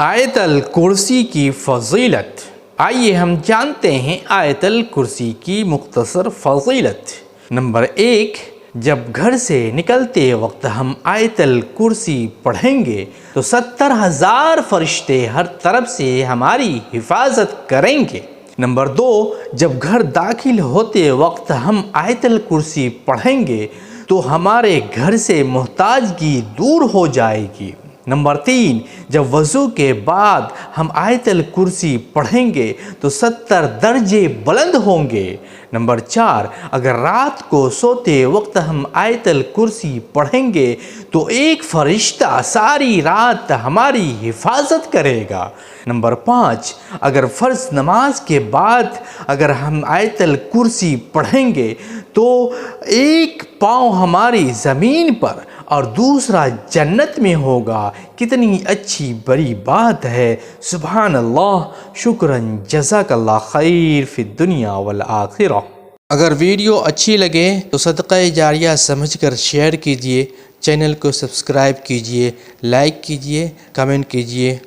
آیت الکرسی کی فضیلت۔ آئیے ہم جانتے ہیں آیت الکرسی کی مختصر فضیلت۔ نمبر 1، جب گھر سے نکلتے وقت ہم آیت الکرسی پڑھیں گے تو 70,000 فرشتے ہر طرف سے ہماری حفاظت کریں گے۔ نمبر 2، جب گھر داخل ہوتے وقت ہم آیت الکرسی پڑھیں گے تو ہمارے گھر سے محتاجگی دور ہو جائے گی۔ نمبر 3، جب وضو کے بعد ہم آیت الکرسی پڑھیں گے تو 70 درجے بلند ہوں گے۔ نمبر 4، اگر رات کو سوتے وقت ہم آیت الکرسی پڑھیں گے تو ایک فرشتہ ساری رات ہماری حفاظت کرے گا۔ نمبر 5، اگر فرض نماز کے بعد اگر ہم آیت الکرسی پڑھیں گے تو ایک پاؤں ہماری زمین پر اور دوسرا جنت میں ہوگا۔ کتنی اچھی بڑی بات ہے، سبحان اللہ، شکراً، جزاک اللہ خیر فی الدنیا والآخرہ۔ اگر ویڈیو اچھی لگے تو صدقہ جاریہ سمجھ کر شیئر کیجئے، چینل کو سبسکرائب کیجئے، لائک کیجئے، کمنٹ کیجئے۔